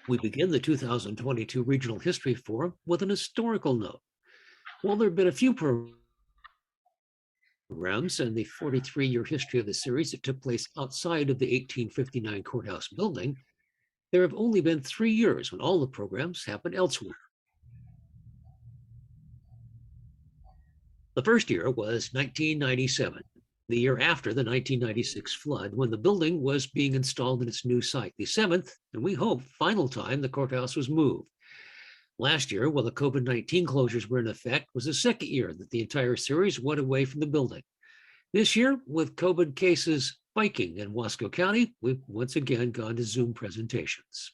We begin the 2022 Regional History Forum with an historical note. While there have been a few programs in the 43-year history of the series that took place outside of the 1859 courthouse building, there have only been 3 years when all the programs happened elsewhere. The first year was 1997, the year after the 1996 flood, when the building was being installed in its new site, the 7th, and we hope final time the courthouse was moved. Last year, while the COVID-19 closures were in effect, was the second year that the entire series went away from the building. This year, with COVID cases spiking in Wasco County, we've once again gone to Zoom presentations.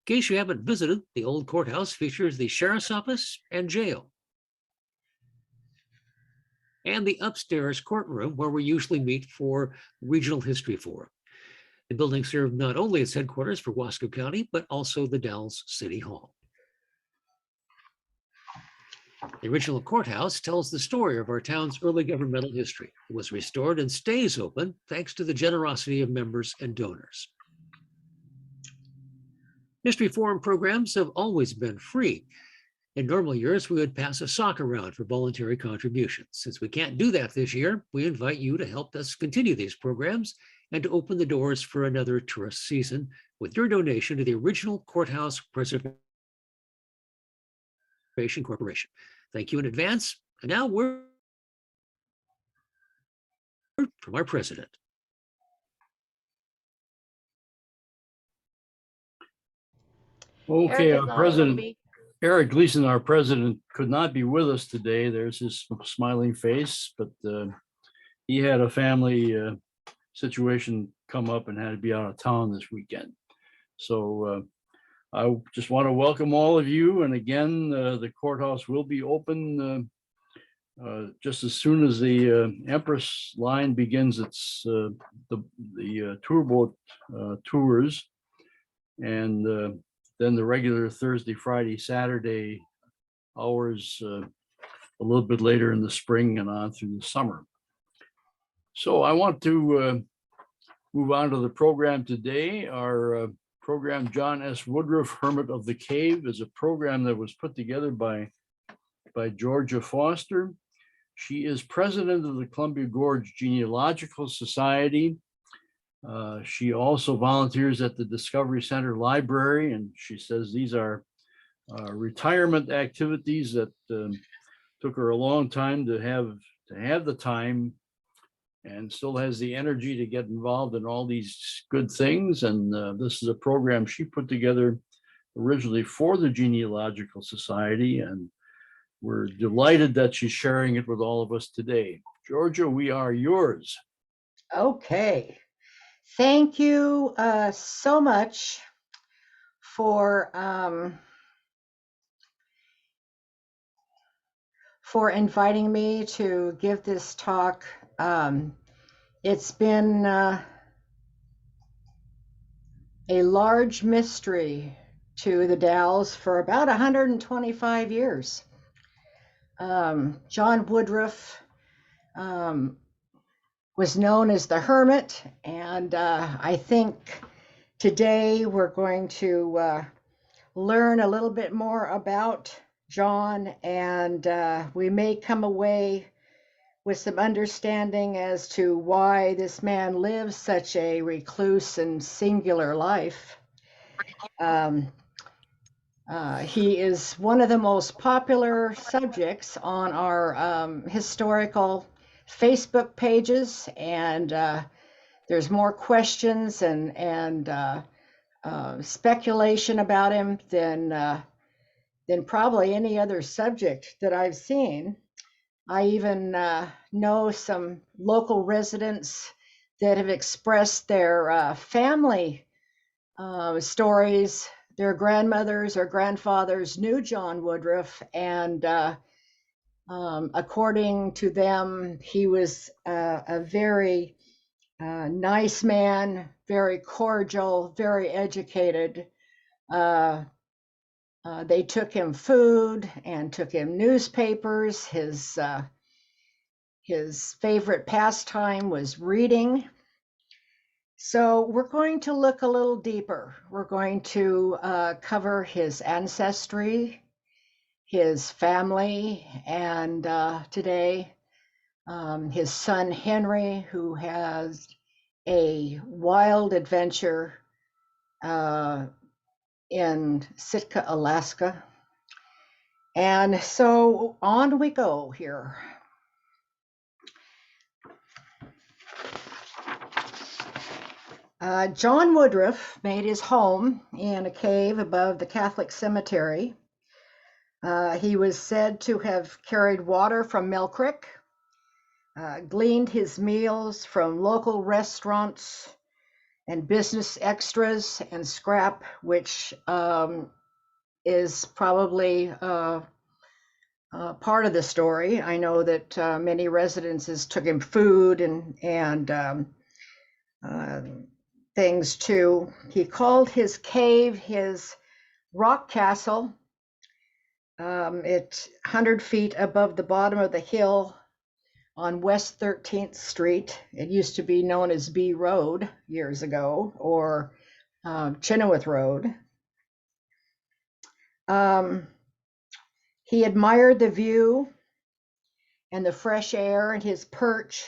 In case you haven't visited, the old courthouse features the sheriff's office and jail, and the upstairs courtroom where we usually meet for Regional History Forum. The building served not only as headquarters for Wasco County, but also the Dalles City Hall. The original courthouse tells the story of our town's early governmental history. It was restored and stays open thanks to the generosity of members and donors. History Forum programs have always been free. In normal years, we would pass a sock around for voluntary contributions. Since we can't do that this year, we invite you to help us continue these programs and to open the doors for another tourist season with your donation to the original Courthouse Preservation Corporation. Thank you in advance. And now we're from our president. Okay, our president, Eric Gleason, our president, could not be with us today. There's his smiling face, but he had a family situation come up and had to be out of town this weekend. So I just want to welcome all of you. And again, the courthouse will be open just as soon as the Empress line begins its the tour boat tours, and then the regular Thursday, Friday, Saturday hours a little bit later in the spring and on through the summer. So I want to move on to the program today. Our program, John S. Woodruff, Hermit of the Cave, is a program that was put together by Georga Foster. She is president of the Columbia Gorge Genealogical Society. She also volunteers at the Discovery Center Library, and she says these are retirement activities that took her a long time to have the time, and still has the energy to get involved in all these good things. And this is a program she put together originally for the Genealogical Society, and we're delighted that she's sharing it with all of us today. Georgia, we are yours. Okay. Thank you so much for inviting me to give this talk. It's been a large mystery to the Dalles for about 125 years. John Woodruff was known as the Hermit, and I think today we're going to learn a little bit more about John, and we may come away with some understanding as to why this man lives such a recluse and singular life. He is one of the most popular subjects on our historical Facebook pages, and there's more questions and speculation about him than probably any other subject that I've seen. I even know some local residents that have expressed their family stories. Their grandmothers or grandfathers knew John Woodruff, and according to them, he was a very nice man, very cordial, very educated. They took him food and took him newspapers. His favorite pastime was reading. So we're going to look a little deeper. We're going to cover his ancestry, his family, and today his son Henry, who has a wild adventure in Sitka, Alaska. And so on we go here. John Woodruff made his home in a cave above the Catholic cemetery. He was said to have carried water from Mill Creek, gleaned his meals from local restaurants and business extras and scrap, which is probably part of the story. I know that many residences took him food and things too. He called his cave his rock castle. It's 100 feet above the bottom of the hill on West 13th Street. It used to be known as B Road years ago, or Chenoweth Road. He admired the view and the fresh air and his perch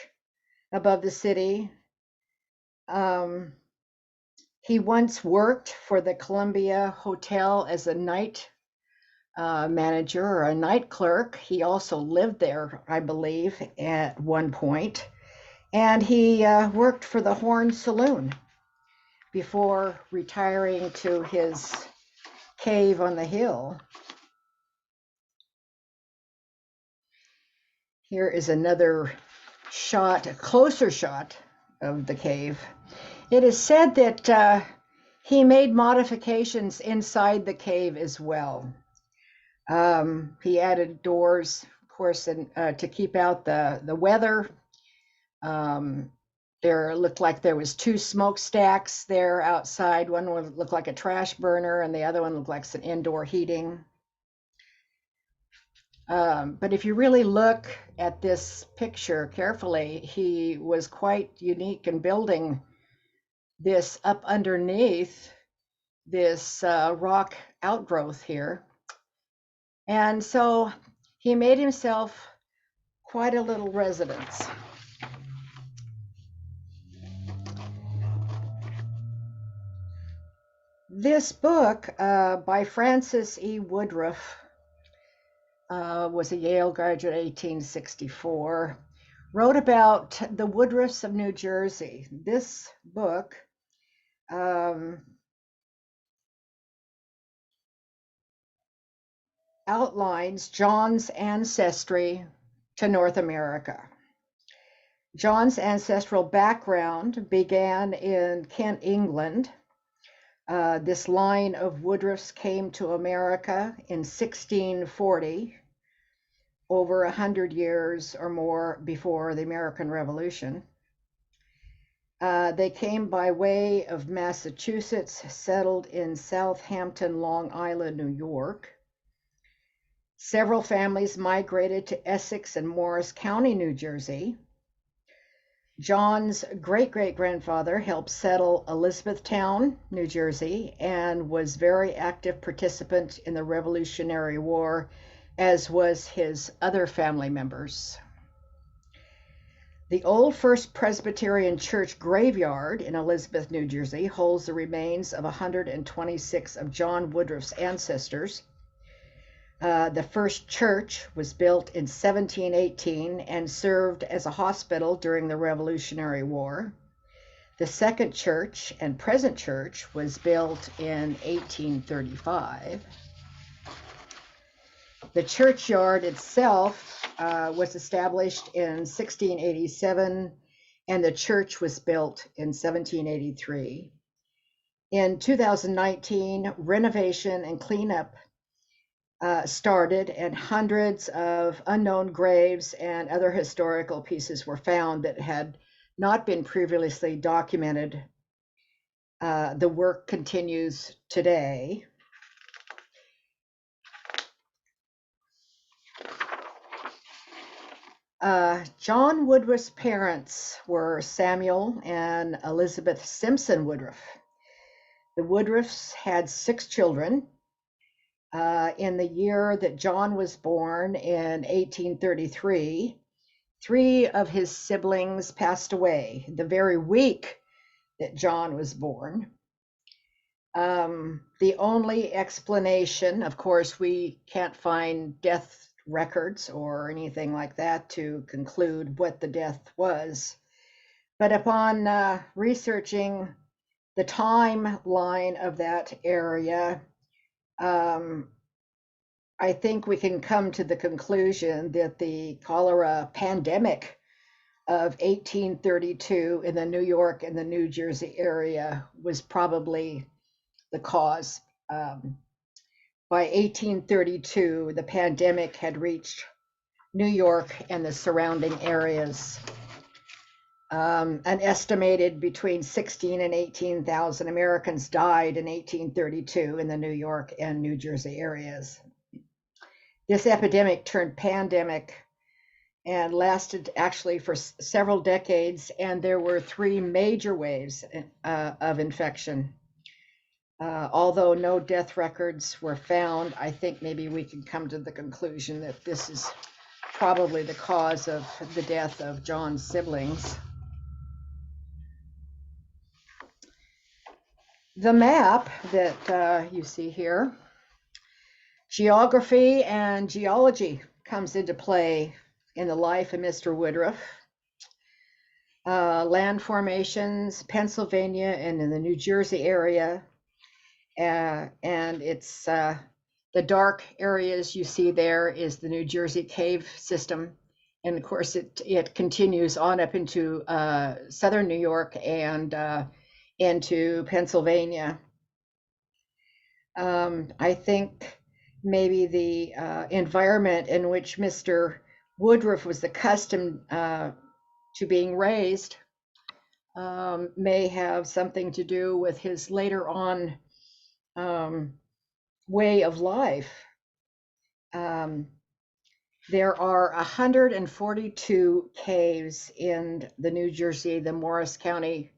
above the city. He once worked for the Columbia Hotel as a night manager or a night clerk. He also lived there, I believe, at one point. And he worked for the Horn Saloon before retiring to his cave on the hill. Here is another shot, a closer shot of the cave. It is said that he made modifications inside the cave as well. He added doors, of course, to keep out the weather. There looked like there was 2 smokestacks there outside. One looked like a trash burner and the other one looked like some indoor heating. But if you really look at this picture carefully, he was quite unique in building this up underneath this rock outgrowth here. And so he made himself quite a little residence. This book by Francis E. Woodruff was a Yale graduate, 1864, wrote about the Woodruffs of New Jersey. This book outlines John's ancestry to North America. John's ancestral background began in Kent, England. This line of Woodruffs came to America in 1640, over 100 years or more before the American Revolution. They came by way of Massachusetts, settled in Southampton, Long Island, New York. Several families migrated to Essex and Morris County, New Jersey. John's great-great-grandfather helped settle Elizabethtown, New Jersey, and was very active participant in the Revolutionary War, as was his other family members. The old First Presbyterian Church graveyard in Elizabeth, New Jersey, holds the remains of 126 of John Woodruff's ancestors. The first church was built in 1718 and served as a hospital during the Revolutionary War. The second church and present church was built in 1835. The churchyard itself was established in 1687, and the church was built in 1783. In 2019, renovation and cleanup started, and hundreds of unknown graves and other historical pieces were found that had not been previously documented. The work continues today. John Woodruff's parents were Samuel and Elizabeth Simpson Woodruff. The Woodruffs had 6 children. In the year that John was born in 1833, 3 of his siblings passed away the very week that John was born. The only explanation, of course, we can't find death records or anything like that to conclude what the death was. But upon researching the timeline of that area, I think we can come to the conclusion that the cholera pandemic of 1832 in the New York and the New Jersey area was probably the cause. By 1832, the pandemic had reached New York and the surrounding areas. An estimated between 16 and 18,000 Americans died in 1832 in the New York and New Jersey areas. This epidemic turned pandemic and lasted actually for several decades, and there were 3 major waves of infection. Although no death records were found, I think maybe we can come to the conclusion that this is probably the cause of the death of John's siblings. The map that you see here, geography and geology comes into play in the life of Mr. Woodruff. Land formations, Pennsylvania and in the New Jersey area, and it's the dark areas you see there is the New Jersey cave system, and of course it continues on up into southern New York and into Pennsylvania. I think maybe the environment in which Mr. Woodruff was accustomed to being raised may have something to do with his later on way of life. There are 142 caves in the New Jersey, the Morris County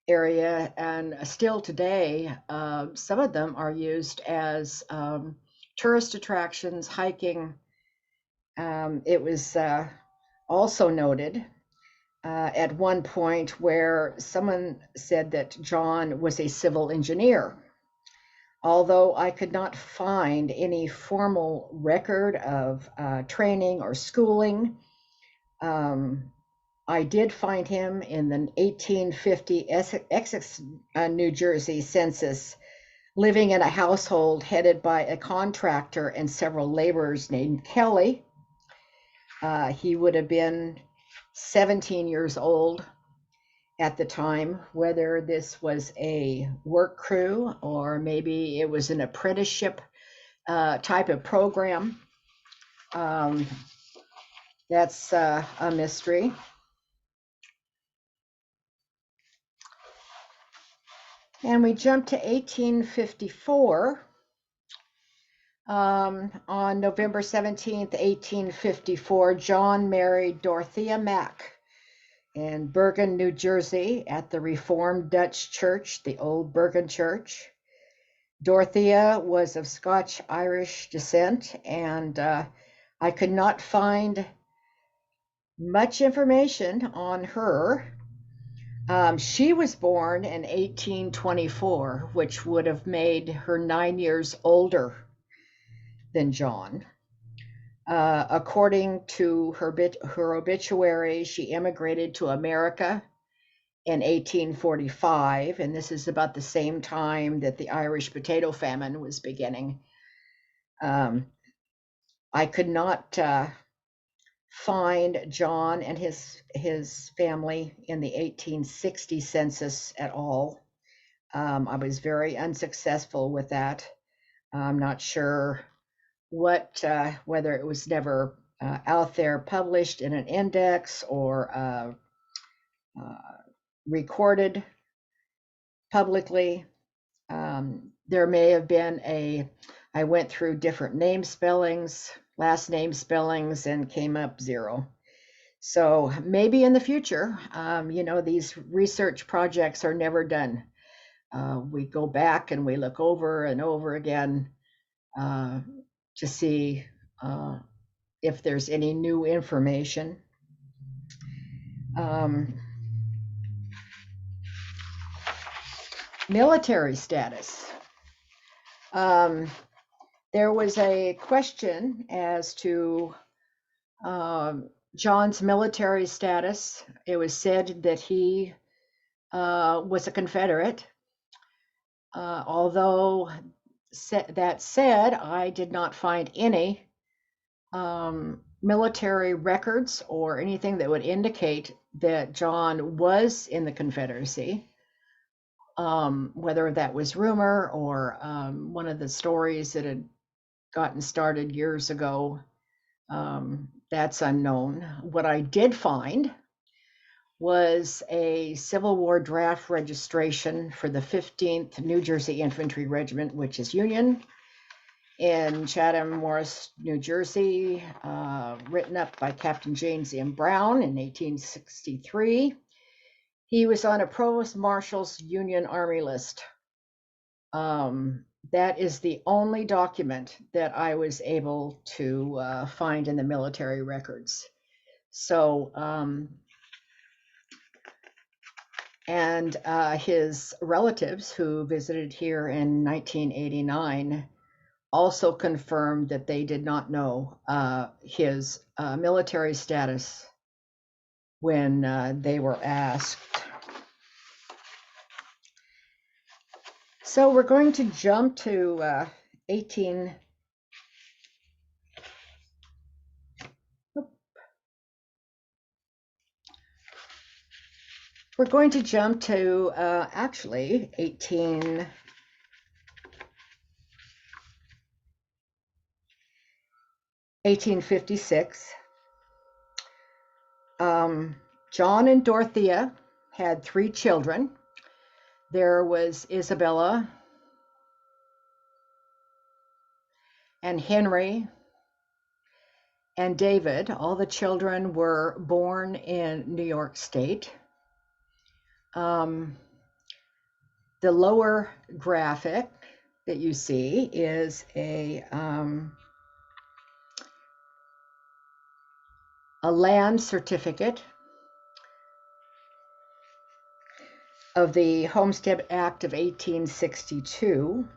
area, and still today, some of them are used as tourist attractions, hiking. It was also noted at one point where someone said that John was a civil engineer. Although I could not find any formal record of training or schooling, I did find him in the 1850 Essex, New Jersey census, living in a household headed by a contractor and several laborers named Kelly. He would have been 17 years old at the time. Whether this was a work crew or maybe it was an apprenticeship type of program, that's a mystery. And we jump to 1854. On November 17th, 1854, John married Dorothea Mack in Bergen, New Jersey, at the Reformed Dutch Church, the Old Bergen Church. Dorothea was of Scotch-Irish descent, and I could not find much information on her. She was born in 1824, which would have made her 9 years older than John. According to her obituary, she immigrated to America in 1845, and this is about the same time that the Irish potato famine was beginning. I could not find John and his family in the 1860 census at all. I was very unsuccessful with that. I'm not sure whether it was never out there published in an index or recorded publicly. There may have been I went through different name spellings, last name spellings, and came up 0. So maybe in the future, these research projects are never done. We go back and we look over and over again to see if there's any new information. Military status. There was a question as to John's military status. It was said that he was a Confederate. Although that said, I did not find any military records or anything that would indicate that John was in the Confederacy. Whether that was rumor or one of the stories that had gotten started years ago, that's unknown. What I did find was a Civil War draft registration for the 15th New Jersey Infantry Regiment, which is Union, in Chatham, Morris, New Jersey, written up by Captain James M. Brown in 1863. He was on a Provost Marshal's Union Army list. That is the only document that I was able to find in the military records. So, and his relatives who visited here in 1989 also confirmed that they did not know his military status when they were asked. So we're going to jump to 1856. John and Dorothea had 3 children. There was Isabella and Henry and David. All the children were born in New York State. The lower graphic that you see is a land certificate of the Homestead Act of 1862.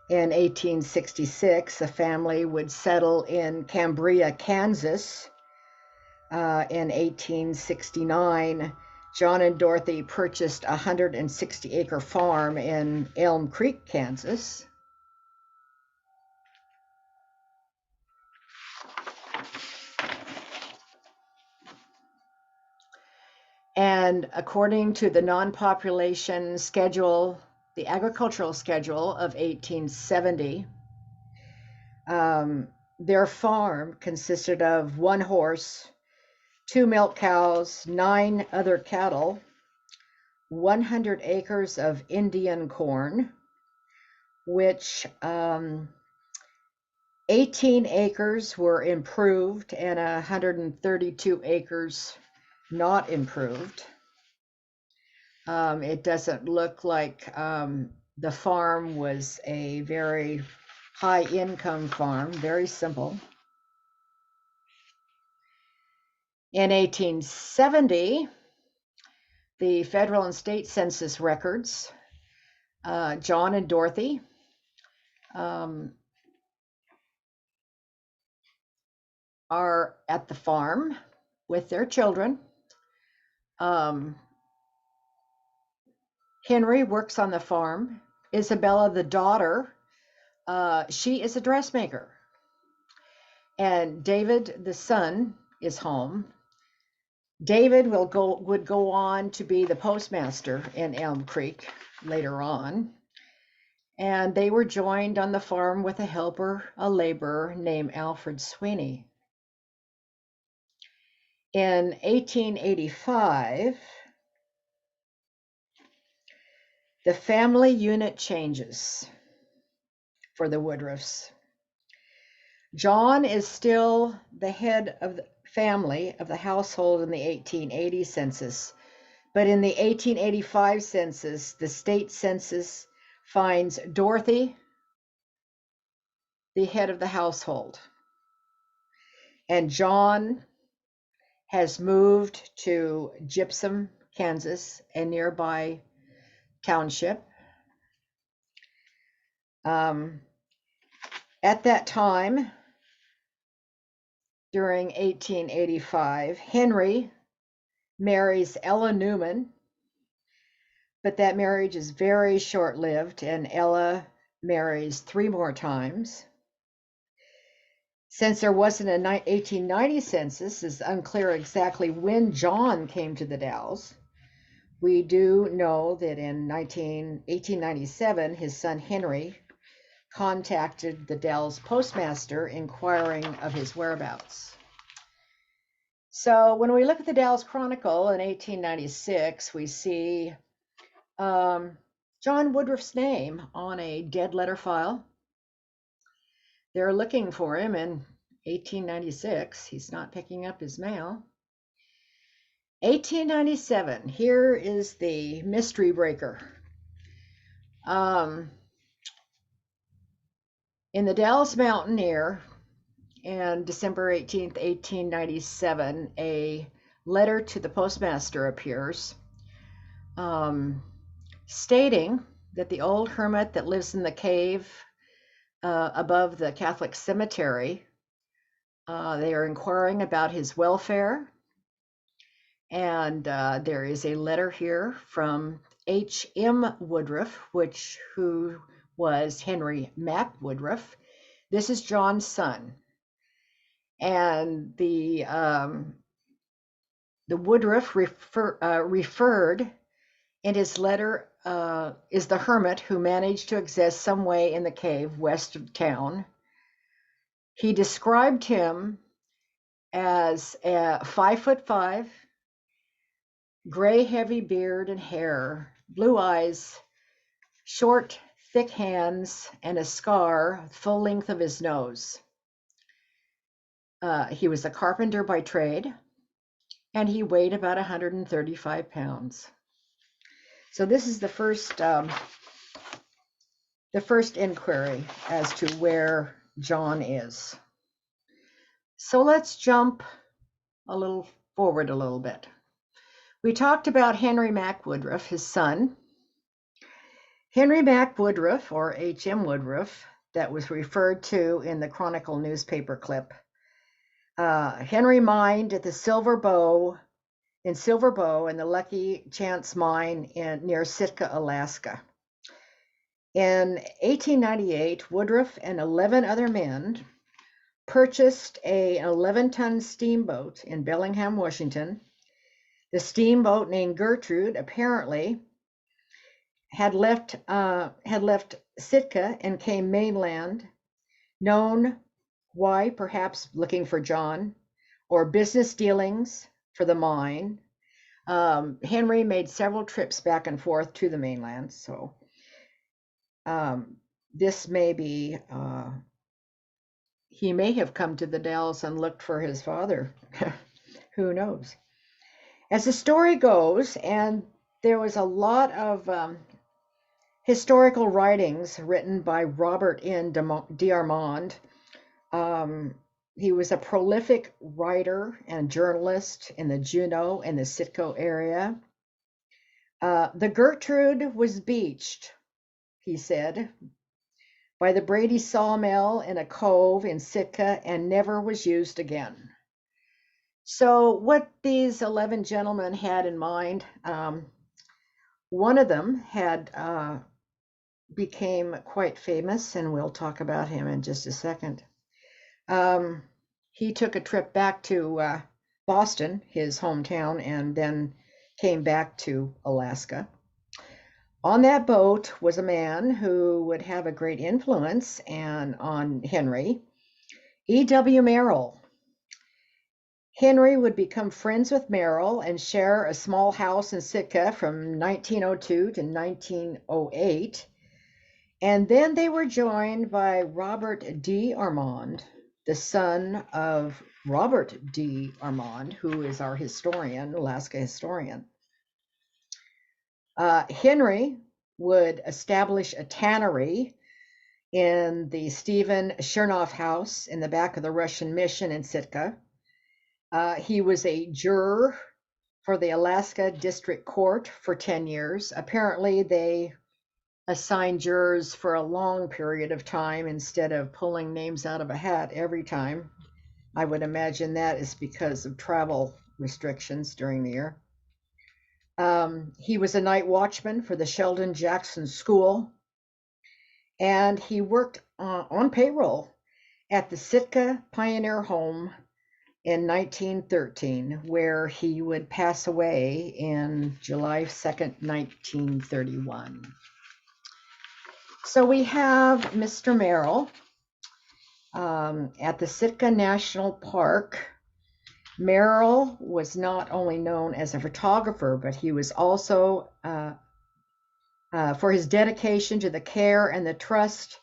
In 1866, a family would settle in Cambria, Kansas. In 1869, John and Dorothy purchased a 160-acre farm in Elm Creek, Kansas. And according to the non-population schedule, the agricultural schedule of 1870, their farm consisted of 1 horse, 2 milk cows, 9 other cattle, 100 acres of Indian corn, which 18 acres were improved and 132 acres not improved. It doesn't look like the farm was a very high income farm, very simple. In 1870, the federal and state census records, John and Dorothy are at the farm with their children. Henry works on the farm. Isabella, the daughter, she is a dressmaker. And David, the son, is home. David would go on to be the postmaster in Elm Creek later on. And they were joined on the farm with a helper, a laborer named Alfred Sweeney. In 1885, the family unit changes for the Woodruffs. John is still the head of the family of the household in the 1880 census, but in the 1885 census, the state census finds Dorothy the head of the household, and John has moved to Gypsum, Kansas, a nearby township. At that time, during 1885, Henry marries Ella Newman, but that marriage is very short-lived, and Ella marries 3 more times. Since there wasn't an 1890 census, it's unclear exactly when John came to the Dalles. We do know that in 1897, his son Henry contacted the Dalles postmaster inquiring of his whereabouts. So when we look at the Dalles Chronicle in 1896, we see John Woodruff's name on a dead letter file. They're looking for him in 1896. He's not picking up his mail. 1897, here is the mystery breaker. In the Dalles Mountaineer, and December 18th, 1897, a letter to the postmaster appears stating that the old hermit that lives in the cave above the Catholic cemetery, they are inquiring about his welfare. And there is a letter here from H.M. Woodruff, who was Henry Mack Woodruff. This is John's son. And the Woodruff referred in his letter is the hermit who managed to exist some way in the cave west of town. He described him as 5'5", gray heavy beard and hair, blue eyes, short thick hands, and a scar full length of his nose. He was a carpenter by trade, and he weighed about 135 pounds. So this is the first inquiry as to where John is. So let's jump forward a little bit. We talked about Henry Mack Woodruff, his son. Henry Mack Woodruff, or H.M. Woodruff, that was referred to in the Chronicle newspaper clip. Henry mined at the Silver Bow and the Lucky Chance mine near Sitka, Alaska. In 1898, Woodruff and 11 other men purchased an 11-ton steamboat in Bellingham, Washington. The steamboat, named Gertrude, apparently had left Sitka and came mainland, known why, perhaps looking for John, or business dealings for the mine. Henry made several trips back and forth to the mainland, so this may be, he may have come to the Dalles and looked for his father. Who knows? As the story goes, and there was a lot of historical writings written by Robert N. D'Armand. He was a prolific writer and journalist in the Juneau and the Sitka area. The Gertrude was beached, he said, by the Brady sawmill in a cove in Sitka and never was used again. So what these 11 gentlemen had in mind, one of them had became quite famous, and we'll talk about him in just a second. He took a trip back to Boston, his hometown, and then came back to Alaska. On that boat was a man who would have a great influence on Henry, E.W. Merrill. Henry would become friends with Merrill and share a small house in Sitka from 1902 to 1908. And then they were joined by Robert D. Armand the son of Robert D. Armand, who is our historian, Alaska historian. Henry would establish a tannery in the Stephen Chernoff house in the back of the Russian mission in Sitka. He was a juror for the Alaska District Court for 10 years. Apparently, they assigned jurors for a long period of time instead of pulling names out of a hat every time. I would imagine that is because of travel restrictions during the year. He was a night watchman for the Sheldon Jackson School, and he worked on payroll at the Sitka Pioneer Home in 1913, where he would pass away in July 2nd, 1931. So we have Mr. Merrill at the Sitka National Park. Merrill was not only known as a photographer, but he was also for his dedication to the care and the trust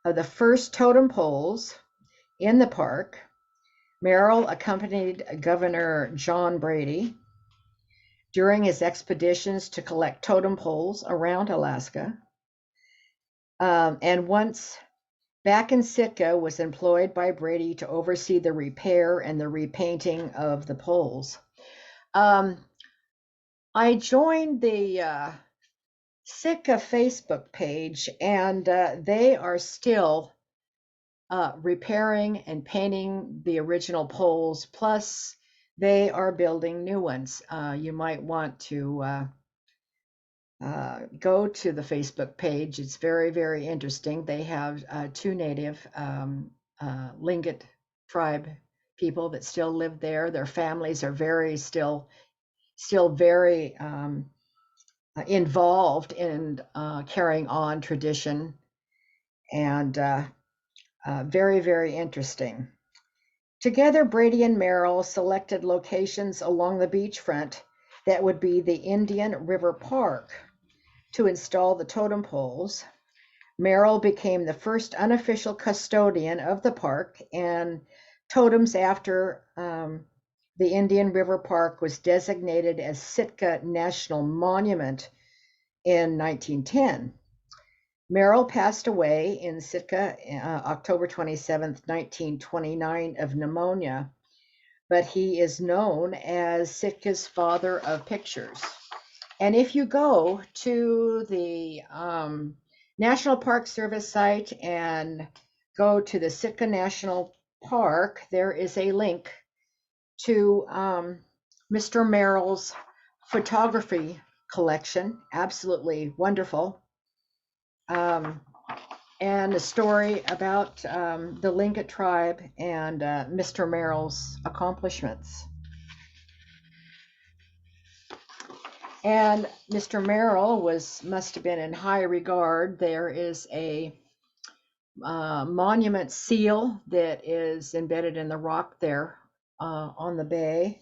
of the first totem poles in the park. Merrill accompanied Governor John Brady during his expeditions to collect totem poles around Alaska. And once back in Sitka, was employed by Brady to oversee the repair and the repainting of the poles. I joined the Sitka Facebook page, and they are still repairing and painting the original poles, plus they are building new ones. You might want to go to the Facebook page. It's very, very interesting. They have two native Tlingit tribe people that still live there. Their families are very still very involved in carrying on tradition, and very, very interesting. Together, Brady and Merrill selected locations along the beachfront that would be the Indian River Park to install the totem poles. Merrill became the first unofficial custodian of the park, and totems after the Indian River Park was designated as Sitka National Monument in 1910. Merrill passed away in Sitka October 27th, 1929, of pneumonia, but he is known as Sitka's father of pictures. And if you go to the National Park Service site and go to the Sitka National Park, there is a link to Mr. Merrill's photography collection. Absolutely wonderful. And a story about the Tlingit tribe and Mr. Merrill's accomplishments. And Mr. Merrill must have been in high regard. There is a monument seal that is embedded in the rock there on the bay.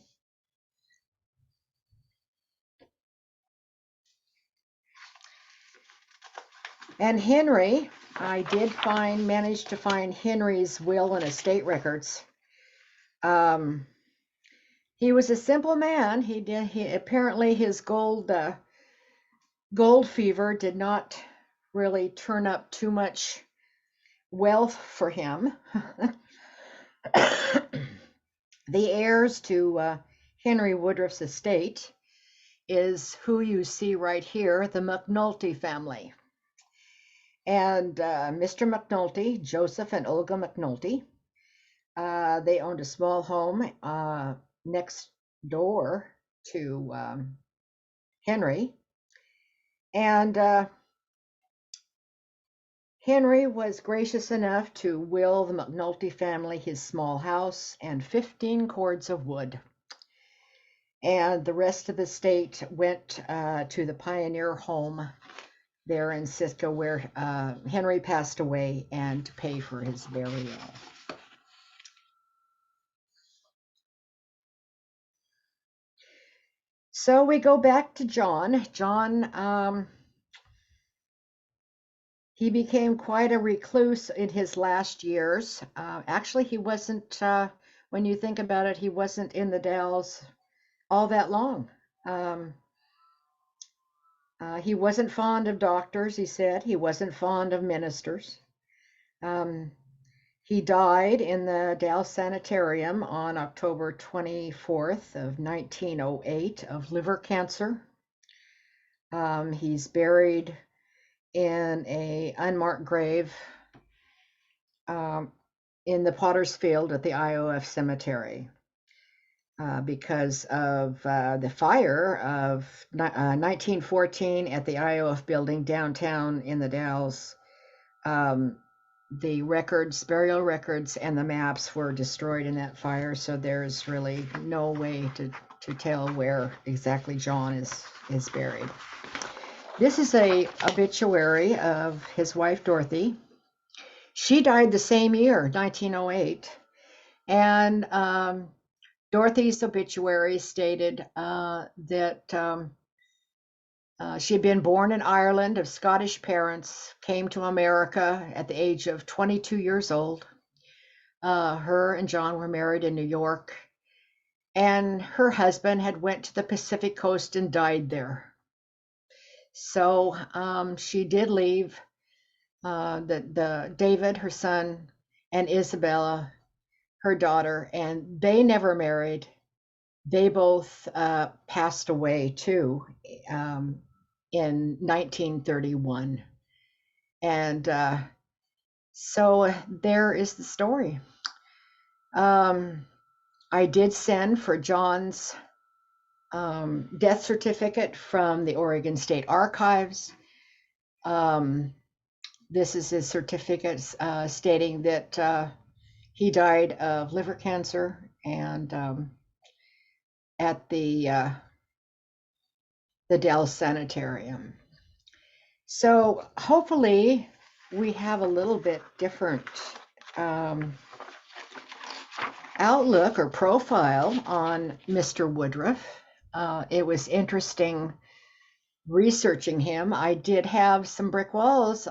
And Henry, I did manage to find Henry's will and estate records. He was a simple man. He apparently his gold fever did not really turn up too much wealth for him. The heirs to Henry Woodruff's estate is who you see right here, the McNullty family. And Mr. McNullty, Joseph and Olga McNullty, they owned a small home next door to Henry. And Henry was gracious enough to will the McNullty family his small house and 15 cords of wood. And the rest of the estate went to the Pioneer Home there in Sitka, where Henry passed away, and to pay for his burial. So we go back to John. John, he became quite a recluse in his last years. Actually, he wasn't, when you think about it, he wasn't in the Dalles all that long. Um, he wasn't fond of doctors, he said. He wasn't fond of ministers. Um, he died in the Dalles Sanitarium on October 24th of 1908 of liver cancer. He's buried in a unmarked grave in the Potter's Field at the IOF Cemetery because of the fire of 1914 at the IOF building downtown in the Dalles. The records, burial records, and the maps were destroyed in that fire, so there's really no way to tell where exactly John is buried. This is a obituary of his wife Dorothy. She died the same year, 1908, and Dorothy's obituary stated that she had been born in Ireland of Scottish parents, came to America at the age of 22 years old. Her and John were married in New York, and her husband had went to the Pacific coast and died there. So she did leave the David, her son, and Isabella, her daughter, and they never married. They both passed away too in 1931. And so there is the story. I did send for John's death certificate from the Oregon State Archives. This is his certificate stating that he died of liver cancer and at the Dalles Sanitarium. So hopefully we have a little bit different outlook or profile on Mr. Woodruff. It was interesting researching him. I did have some brick walls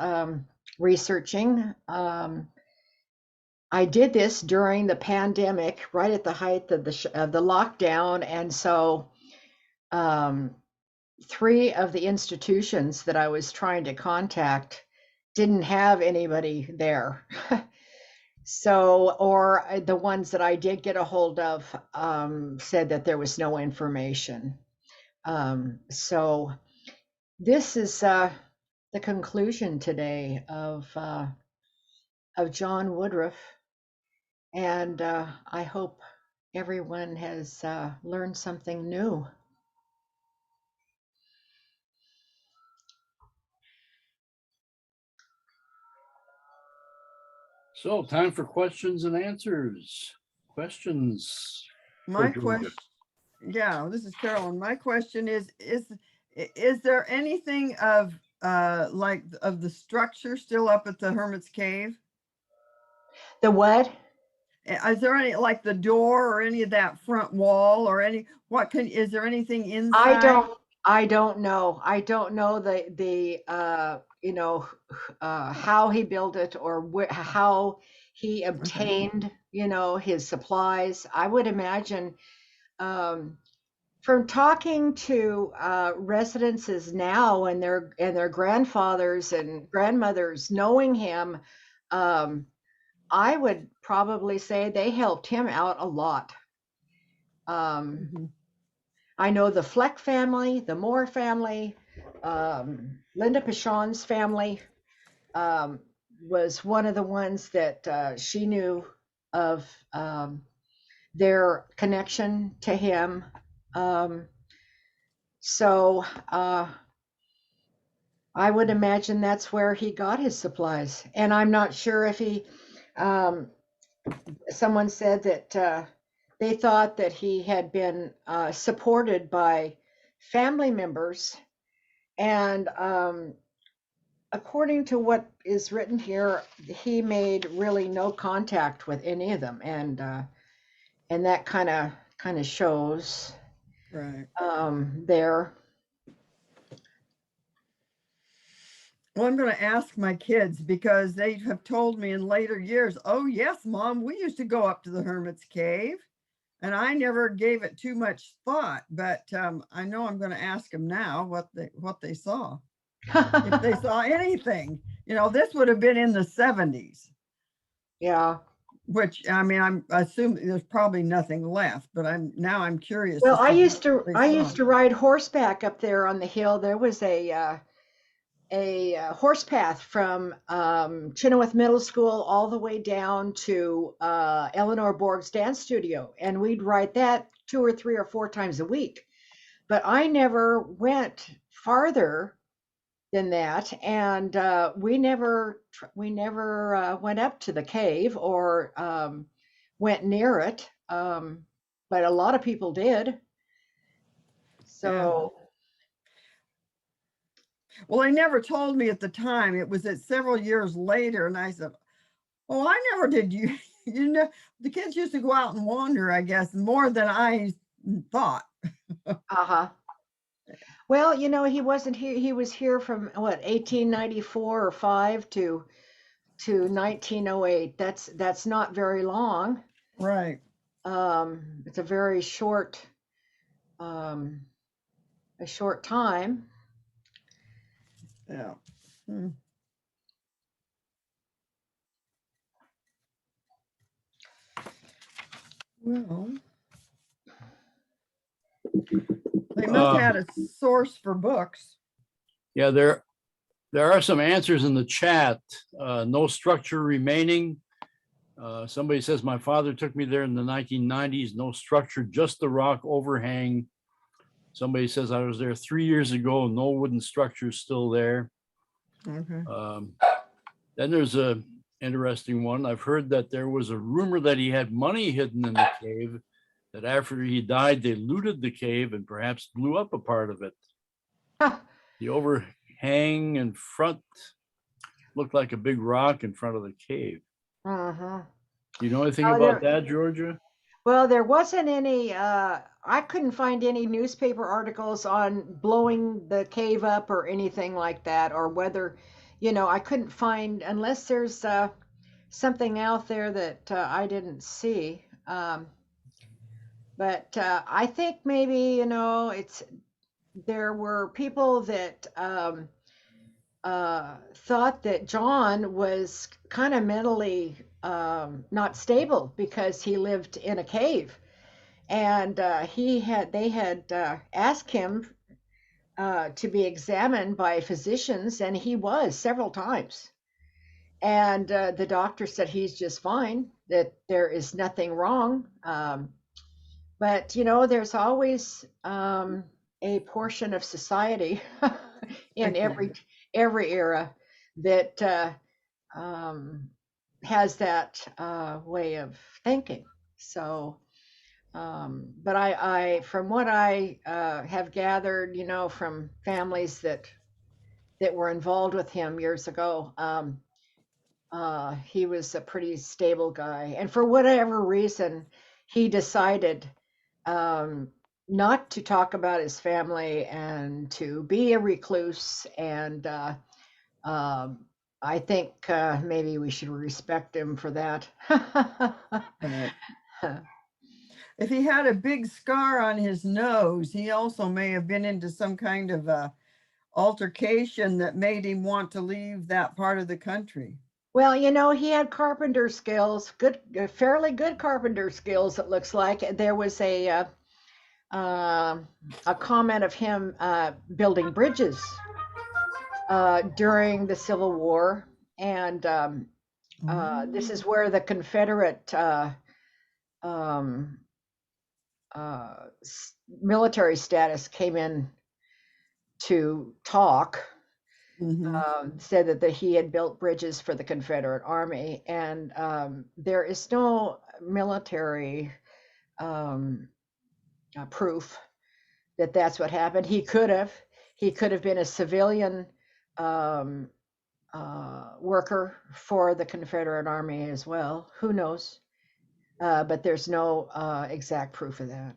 researching. I did this during the pandemic, right at the height of the lockdown, and so 3 of the institutions that I was trying to contact didn't have anybody there. So, or the ones that I did get a hold of said that there was no information. So this is the conclusion today of John Woodruff, and I hope everyone has learned something new. So time for questions and answers. Questions? My for Georgia? question, yeah, this is Carolyn. My question is there anything of like of the structure still up at the Hermit's Cave? The what? Is there any, like the door or any of that front wall or any, is there anything inside? I don't know. I don't know the you know how he built it or how he obtained his supplies. I would imagine from talking to residences now and their grandfathers and grandmothers knowing him, I would probably say they helped him out a lot. I know the Fleck family, the Moore family, Linda Pichon's family was one of the ones that she knew of their connection to him. So I would imagine that's where he got his supplies. And I'm not sure if he, someone said that they thought that he had been supported by family members. And according to what is written here, he made really no contact with any of them. And that kind of shows Right. there. Well, I'm going to ask my kids because they have told me in later years, oh yes, Mom, we used to go up to the Hermit's Cave. And I never gave it too much thought, but I know I'm going to ask them now what they saw, if they saw anything. You know, this would have been in the 70s, Yeah. which I mean, I'm assuming there's probably nothing left, but I'm curious. Well, as to what I they used saw. to ride horseback up there on the hill. There was a horse path from Chenoweth Middle School all the way down to Eleanor Borg's dance studio, and we'd ride that 2 or 3 or 4 times a week. But I never went farther than that, and we never went up to the cave or went near it. But a lot of people did. So Well, they never told me at the time. It was at several years later, and I said, "Oh, I never did." You know, the kids used to go out and wander, I guess, more than I thought. uh-huh. Well, you know, he wasn't here. He was here from what, 1894 or 5 to 1908. That's not very long. Right. It's a very short a short time. Yeah. Hmm. Well, they must have had a source for books. Yeah, there are some answers in the chat. No structure remaining. Somebody says, my father took me there in the 1990s. No structure, just the rock overhang. Somebody says, I was there 3 years ago. No wooden structure still there. Okay. Then there's a interesting one. I've heard that there was a rumor that he had money hidden in the cave, that after he died, they looted the cave and perhaps blew up a part of it. The overhang in front looked like a big rock in front of the cave. Uh-huh. Do you know anything Oh, about that, Georgia? Well, there wasn't any, I couldn't find any newspaper articles on blowing the cave up or anything like that, or whether, you know, I couldn't find, unless there's something out there that I didn't see. But I think maybe, you know, there were people that thought that John was kind of mentally not stable because he lived in a cave, and they had asked him to be examined by physicians, and he was several times. And the doctor said he's just fine, that there is nothing wrong. But you know, there's always a portion of society in every era that has that way of thinking. So, but from what I have gathered, you know, from families that were involved with him years ago, he was a pretty stable guy, and for whatever reason, he decided not to talk about his family and to be a recluse. And I think maybe we should respect him for that. Right. If he had a big scar on his nose, he also may have been into some kind of altercation that made him want to leave that part of the country. Well, you know, he had carpenter skills, fairly good carpenter skills, it looks like. There was a comment of him building bridges during the Civil War. And this is where the Confederate military status came in to talk. Said that he had built bridges for the Confederate Army, and there is no military proof that that's what happened. He could have been a civilian worker for the Confederate Army as well. Who knows? But there's no exact proof of that.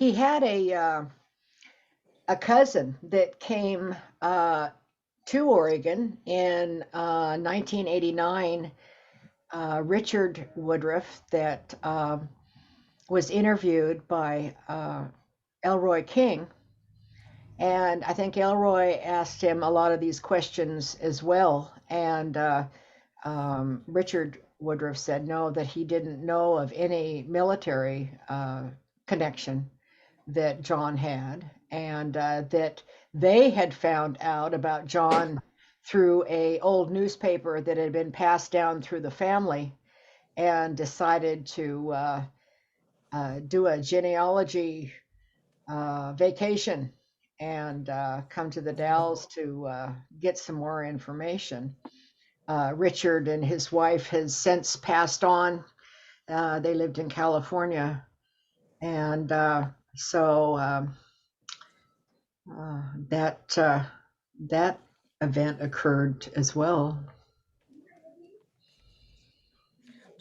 he had a cousin that came to Oregon in 1989, Richard Woodruff, that was interviewed by Elroy King. And I think Elroy asked him a lot of these questions as well. And Richard Woodruff said no, that he didn't know of any military connection that John had, and that they had found out about John through a old newspaper that had been passed down through the family, and decided to do a genealogy vacation and come to the Dalles to get some more information. Richard and his wife has since passed on. They lived in California, and so that event occurred as well.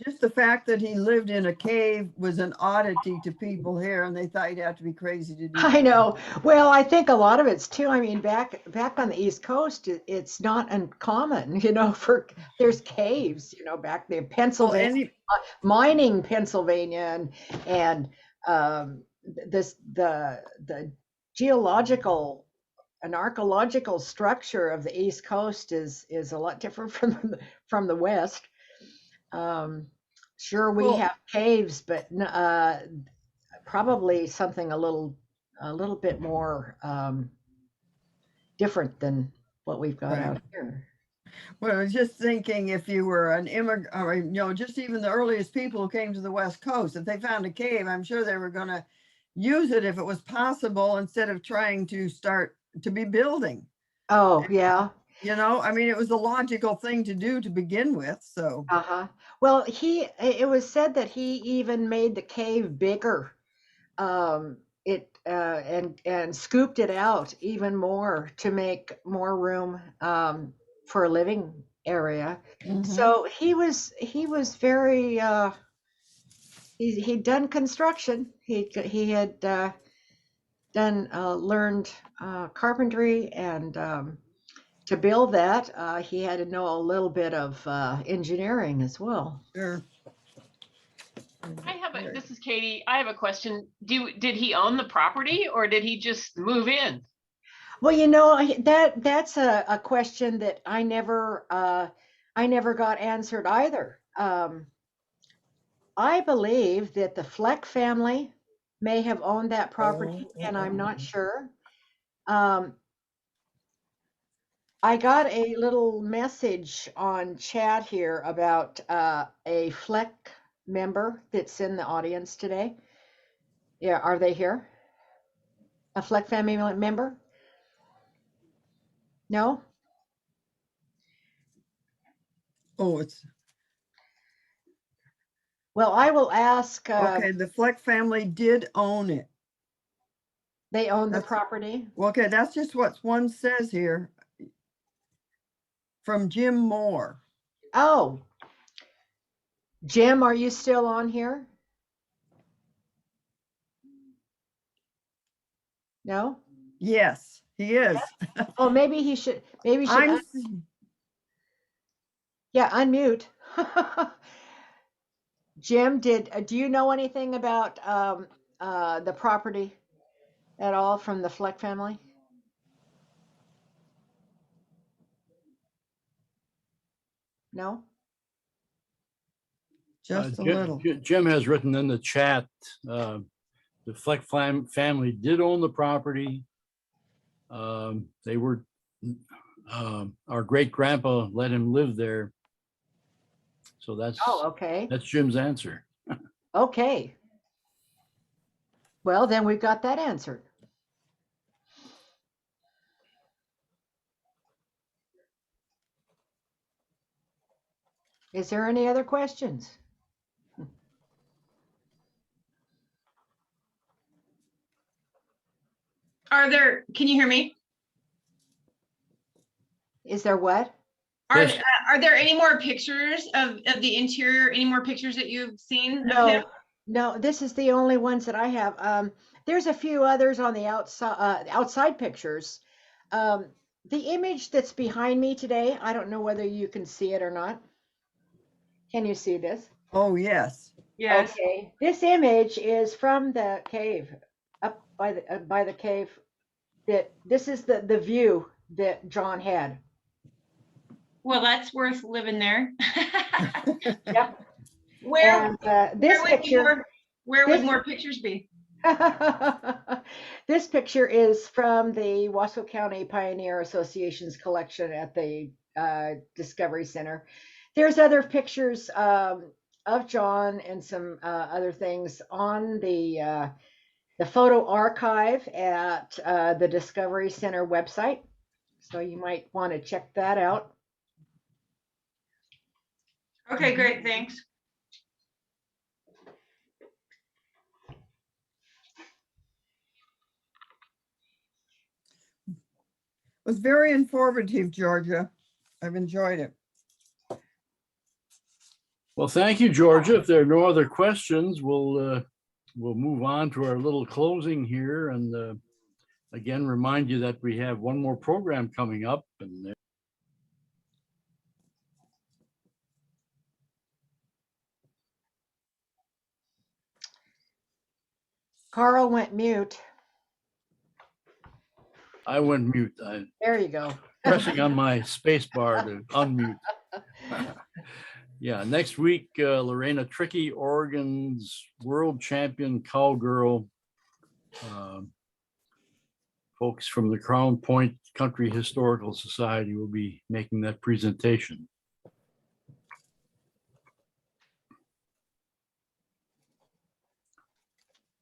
Just the fact that he lived in a cave was an oddity to people here, and they thought you'd have to be crazy to do I that. know. Well, I think a lot of it's too. I mean, back on the East Coast, it's not uncommon, for there's caves, back there, Well, Pennsylvania, mining Pennsylvania, and the geological and archaeological structure of the East Coast is a lot different from the West. Sure, we Well- have caves, but probably something a little bit more different than what we've got Right. out here. Well, I was just thinking, if you were an immigrant, or just even the earliest people who came to the West Coast, if they found a cave, I'm sure they were going to use it if it was possible, instead of trying to start to be building. Oh, yeah. I mean, it was a logical thing to do to begin with. So, Uh-huh. Well, it was said that he even made the cave bigger, and scooped it out even more to make more room for a living area. mhm. So he was very he'd done construction. He had learned carpentry, and to build that, he had to know a little bit of engineering as well. Sure. This is Katie. I have a question. Did he own the property, or did he just move in? Well, that's a question that I never got answered either. I believe that the Fleck family may have owned that property, and I'm not sure. I got a little message on chat here about a Fleck member that's in the audience today. Yeah, are they here? A Fleck family member? No? Oh, it's Well, I will ask. okay. The Fleck family did own it. They own the That's- property? Okay, that's just what one says here from Jim Moore. Oh. Jim, are you still on here? No? Yes, he is. Oh, maybe he should, I'm yeah, unmute. Jim, do you know anything about the property at all from the Fleck family? No? just a little. Jim has written in the chat, the Fleck family did own the property. They were, our great grandpa let him live there. So that's Okay. Jim's answer. Okay. Well, then we've got that answered. Is there any other questions? Can you hear me? Is there what? Yes. Are there any more pictures of the interior? Any more pictures that you've seen of him? No, this is the only ones that I have. there's a few others on the outside pictures. The image that's behind me today, I don't know whether you can see it or not. Can you see this? Oh, yes. Yes. Okay, this image is from the cave, up by the cave. This is the view that John had. Well, that's worth living there. Yep. Where, And this picture, where would this- more pictures be? this picture is from the Wasco County Pioneer Association's collection at the Discovery Center. There's other pictures of John and some other things on the photo archive at the Discovery Center website. So you might want to check that out. Okay, great, thanks. It was very informative, Georgia. I've enjoyed it. Well, thank you, Georgia. If there are no other questions, we'll move on to our little closing here, and again, remind you that we have one more program coming up, and Carl went mute. I went mute. I'm There you go. pressing on my space bar to unmute. Yeah, next week, Lorena Tricky, Oregon's world champion cowgirl. Folks from the Crown Point Country Historical Society will be making that presentation.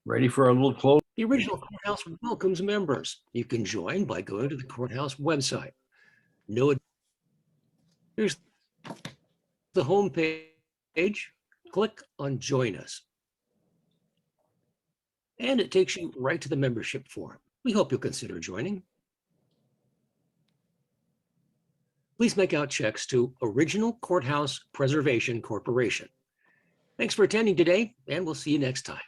Ready for our little close? The original courthouse welcomes members. You can join by going to the courthouse website. Here's the home page. Click on Join Us. And it takes you right to the membership form. We hope you'll consider joining. Please make out checks to Original Courthouse Preservation Corporation. Thanks for attending today, and we'll see you next time.